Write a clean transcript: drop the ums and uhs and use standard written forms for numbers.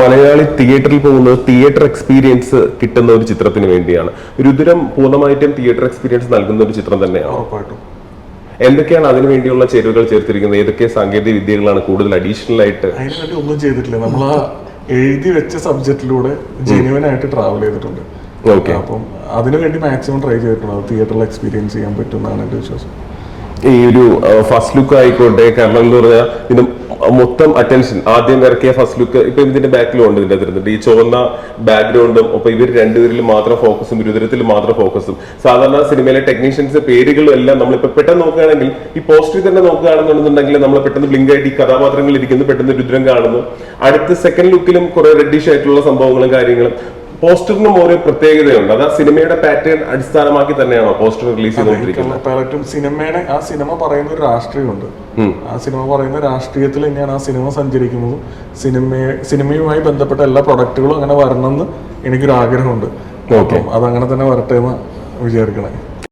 മലയാളി തിയേറ്ററിൽ പോകുന്നത് theatre experience കിട്ടുന്ന ഒരു ചിത്രത്തിന് വേണ്ടിയാണ്. രുദ്രം പൂർണ്ണമായിട്ടും തിയേറ്റർ എക്സ്പീരിയൻസ് നൽകുന്ന ഒരു ചിത്രം തന്നെയാണ്. ഉറപ്പായിട്ടും. എന്തൊക്കെയാണ് അതിനു വേണ്ടിയുള്ള ചേരുവകൾ ചേർത്തിരിക്കുന്നത്? ഏതൊക്കെ സാങ്കേതിക വിദ്യകളാണ് കൂടുതൽ അഡീഷണൽ ആയിട്ട്? അതിനുവേണ്ടി ഒന്നും ചെയ്തിട്ടില്ല. നമ്മൾ ആ എഴുതി വെച്ച സബ്ജക്റ്റിലൂടെ ജെന്യുവൻ ആയിട്ട് ട്രാവൽ ചെയ്തിട്ടുണ്ട്. അപ്പം അതിനുവേണ്ടി മാക്സിമം ട്രൈ ചെയ്തിട്ടുണ്ട്. തിയേറ്ററിൽ എക്സ്പീരിയൻസ് ചെയ്യാൻ പറ്റും എന്നാണ് എൻ്റെ വിശ്വാസം. ഈ ഒരു ഫസ്റ്റ് ലുക്ക് ആയിക്കോട്ടെ, കാരണം എന്ന് പറഞ്ഞാൽ ഇത് മൊത്തം അറ്റൻഷൻ ആദ്യം ഇറക്കിയ ഫസ്റ്റ് ലുക്ക് ഇപ്പൊ ഇതിന്റെ ബാക്കിലും ഉണ്ട്. ഇതിന്റെ തരുന്നുണ്ട് ഈ ചുവന്ന ബാക്ക്ഗ്രൗണ്ടും. അപ്പൊ ഇവർ രണ്ടുപേരിലും മാത്രം ഫോക്കസും രുദ്രത്തിൽ മാത്രം ഫോക്കസും. സാധാരണ സിനിമയിലെ ടെക്നീഷ്യൻസ് പേരുകളും എല്ലാം നമ്മളിപ്പോ പെട്ടെന്ന് നോക്കുകയാണെങ്കിൽ ഈ പോസ്റ്ററിൽ തന്നെ നോക്കുകയാണെന്നുണ്ടെങ്കിൽ നമ്മൾ പെട്ടെന്ന് ബ്ലിങ്ക് ആയിട്ട് ഈ കഥാപാത്രങ്ങൾ ഇരിക്കുന്നു, പെട്ടെന്ന് രുദ്രം കാണുന്നു. അടുത്ത സെക്കൻഡ് ലുക്കിലും കുറെ റെഡിഷ് ആയിട്ടുള്ള സംഭവങ്ങളും കാര്യങ്ങളും. പോസ്റ്ററിനും ഓരോ പ്രത്യേകതയുണ്ട്. അത് ആ സിനിമയുടെ പാറ്റേൺ അടിസ്ഥാനമാക്കി തന്നെയാണോ പോസ്റ്റർ റിലീസ് ചെയ്തുകൊണ്ടിരിക്കുന്നത്? സിനിമയുടെ ആ സിനിമ പറയുന്ന ഒരു രാഷ്ട്രീയമുണ്ട്. ആ സിനിമ പറയുന്ന രാഷ്ട്രീയത്തിൽ തന്നെയാണ് ആ സിനിമ സഞ്ചരിക്കുന്നതും. സിനിമയുമായി ബന്ധപ്പെട്ട എല്ലാ പ്രൊഡക്റ്റുകളും അങ്ങനെ വരണമെന്ന് എനിക്കൊരു ആഗ്രഹമുണ്ട്. അതങ്ങനെ തന്നെ വരട്ടെ എന്ന് വിചാരിക്കണേ.